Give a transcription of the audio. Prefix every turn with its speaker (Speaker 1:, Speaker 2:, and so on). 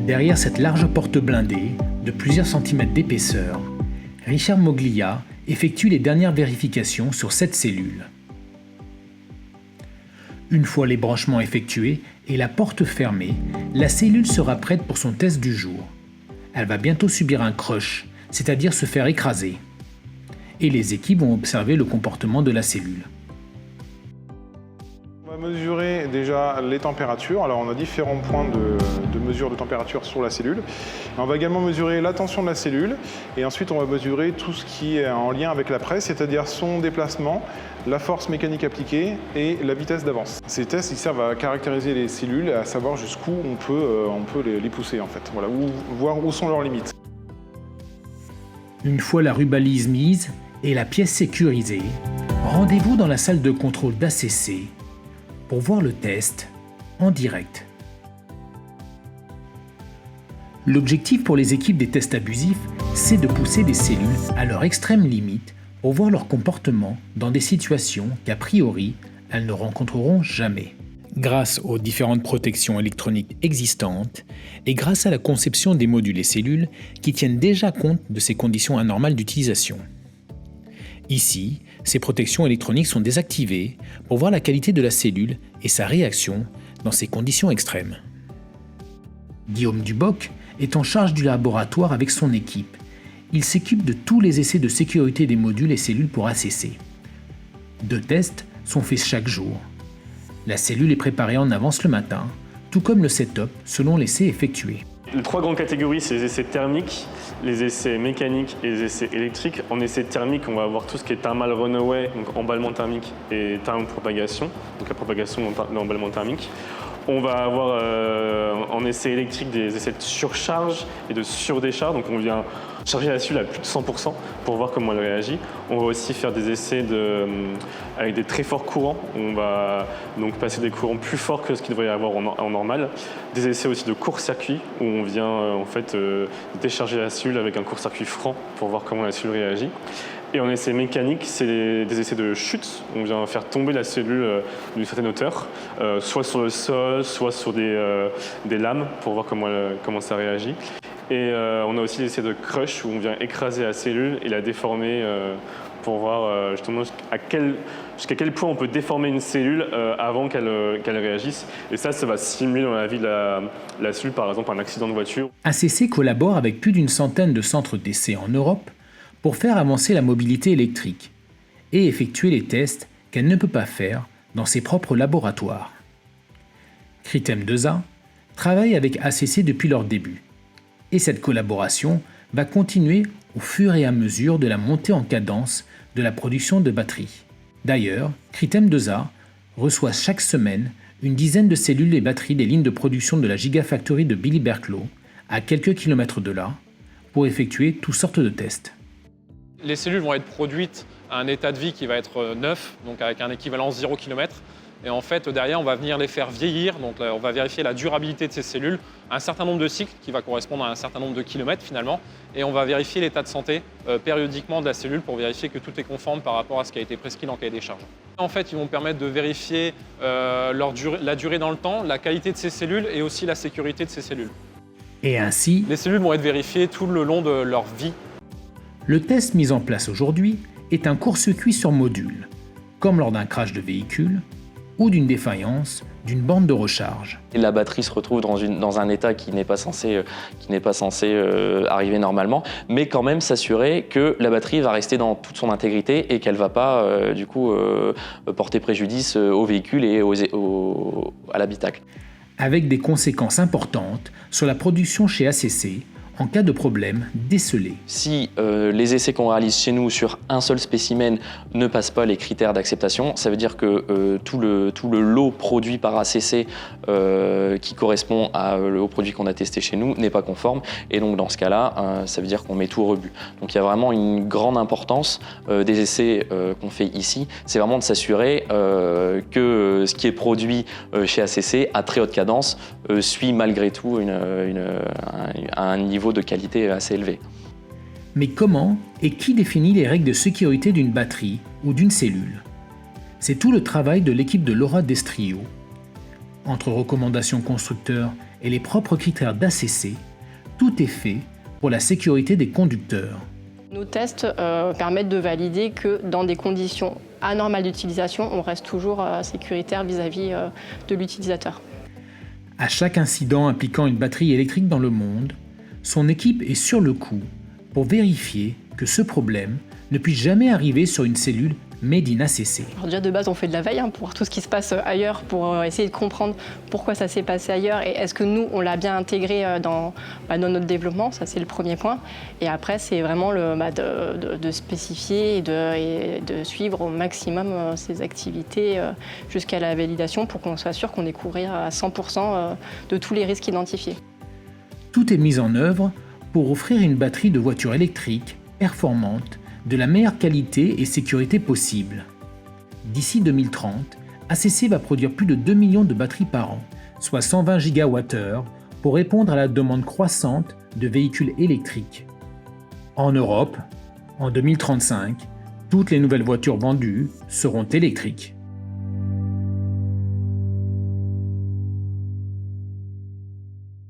Speaker 1: Derrière cette large porte blindée, de plusieurs centimètres d'épaisseur, Richard Moglia effectue les dernières vérifications sur cette cellule. Une fois les branchements effectués et la porte fermée, la cellule sera prête pour son test du jour. Elle va bientôt subir un crush, c'est-à-dire se faire écraser. Et les équipes vont observer le comportement de la cellule.
Speaker 2: On va mesurer déjà les températures. Alors on a différents points de mesure de température sur la cellule. On va également mesurer la tension de la cellule et ensuite on va mesurer tout ce qui est en lien avec la presse, c'est-à-dire son déplacement, la force mécanique appliquée et la vitesse d'avance. Ces tests ils servent à caractériser les cellules et à savoir jusqu'où on peut les pousser en fait. Voilà, voir où sont leurs limites.
Speaker 1: Une fois la rubalise mise et la pièce sécurisée, rendez-vous dans la salle de contrôle d'ACC pour voir le test en direct. L'objectif pour les équipes des tests abusifs, c'est de pousser des cellules à leur extrême limite pour voir leur comportement dans des situations qu'a priori, elles ne rencontreront jamais. Grâce aux différentes protections électroniques existantes et grâce à la conception des modules et cellules qui tiennent déjà compte de ces conditions anormales d'utilisation. Ici, ces protections électroniques sont désactivées pour voir la qualité de la cellule et sa réaction dans ces conditions extrêmes. Guillaume Duboc est en charge du laboratoire avec son équipe. Il s'occupe de tous les essais de sécurité des modules et cellules pour ACC. 2 tests sont faits chaque jour. La cellule est préparée en avance le matin, tout comme le setup selon l'essai effectué.
Speaker 3: Les 3 grandes catégories, c'est les essais thermiques, les essais mécaniques et les essais électriques. En essai thermique, on va avoir tout ce qui est thermal runaway, donc emballement thermique et thermopropagation, donc la propagation de l'emballement thermique. On va avoir en essai électrique des essais de surcharge et de surdécharge, donc on vient charger la cellule à plus de 100% pour voir comment elle réagit. On va aussi faire des essais avec des très forts courants. On va donc passer des courants plus forts que ce qu'il devrait y avoir en normal. Des essais aussi de court-circuit où on vient décharger la cellule avec un court-circuit franc pour voir comment la cellule réagit. Et en essai mécanique, c'est des essais de chute. On vient faire tomber la cellule d'une certaine hauteur, soit sur le sol, soit sur des lames pour voir comment ça réagit. Et on a aussi des essais de crush où on vient écraser la cellule et la déformer pour voir justement jusqu'à quel point on peut déformer une cellule avant qu'elle réagisse. Et ça va simuler dans la vie de la cellule, par exemple un accident de voiture.
Speaker 1: ACC collabore avec plus d'une centaine de centres d'essais en Europe pour faire avancer la mobilité électrique et effectuer les tests qu'elle ne peut pas faire dans ses propres laboratoires. Critem 2A travaille avec ACC depuis leur début, et cette collaboration va continuer au fur et à mesure de la montée en cadence de la production de batteries. D'ailleurs, Critem 2A reçoit chaque semaine une dizaine de cellules et batteries des lignes de production de la Gigafactory de Billy Berklow, à quelques kilomètres de là, pour effectuer toutes sortes de tests.
Speaker 4: Les cellules vont être produites à un état de vie qui va être neuf, donc avec un équivalent 0 km. Et en fait, derrière, on va venir les faire vieillir. Donc là, on va vérifier la durabilité de ces cellules, un certain nombre de cycles qui va correspondre à un certain nombre de kilomètres finalement. Et on va vérifier l'état de santé périodiquement de la cellule pour vérifier que tout est conforme par rapport à ce qui a été prescrit dans le cahier des charges. En fait, ils vont permettre de vérifier la durée dans le temps, la qualité de ces cellules et aussi la sécurité de ces cellules.
Speaker 1: Et ainsi,
Speaker 4: les cellules vont être vérifiées tout le long de leur vie.
Speaker 1: Le test mis en place aujourd'hui est un court-circuit sur module, comme lors d'un crash de véhicule ou d'une défaillance d'une borne de recharge.
Speaker 5: La batterie se retrouve dans un état qui n'est pas censé arriver normalement, mais quand même s'assurer que la batterie va rester dans toute son intégrité et qu'elle ne va pas porter préjudice au véhicule et à l'habitacle.
Speaker 1: Avec des conséquences importantes sur la production chez ACC en cas de problème décelé.
Speaker 5: Si les essais qu'on réalise chez nous sur un seul spécimen ne passent pas les critères d'acceptation, ça veut dire que tout le lot produit par ACC qui correspond au produit qu'on a testé chez nous n'est pas conforme. Et donc dans ce cas-là, ça veut dire qu'on met tout au rebut. Donc il y a vraiment une grande importance des essais qu'on fait ici. C'est vraiment de s'assurer que ce qui est produit chez ACC à très haute cadence suit malgré tout un niveau de qualité assez élevé.
Speaker 1: Mais comment et qui définit les règles de sécurité d'une batterie ou d'une cellule? C'est tout le travail de l'équipe de Laura Destrio. Entre recommandations constructeurs et les propres critères d'ACC, tout est fait pour la sécurité des conducteurs.
Speaker 6: Nos tests permettent de valider que dans des conditions anormales d'utilisation, on reste toujours sécuritaire vis-à-vis de l'utilisateur.
Speaker 1: À chaque incident impliquant une batterie électrique dans le monde, son équipe est sur le coup pour vérifier que ce problème ne puisse jamais arriver sur une cellule made in ACC.
Speaker 6: Alors déjà de base on fait de la veille pour voir tout ce qui se passe ailleurs, pour essayer de comprendre pourquoi ça s'est passé ailleurs et est-ce que nous on l'a bien intégré dans notre développement, ça c'est le premier point. Et après c'est vraiment de spécifier et de suivre au maximum ces activités jusqu'à la validation pour qu'on soit sûr qu'on est couvert à 100% de tous les risques identifiés.
Speaker 1: Tout est mis en œuvre pour offrir une batterie de voiture électrique performante de la meilleure qualité et sécurité possible. D'ici 2030, ACC va produire plus de 2 millions de batteries par an, soit 120 gigawattheures, pour répondre à la demande croissante de véhicules électriques. En Europe, en 2035, toutes les nouvelles voitures vendues seront électriques.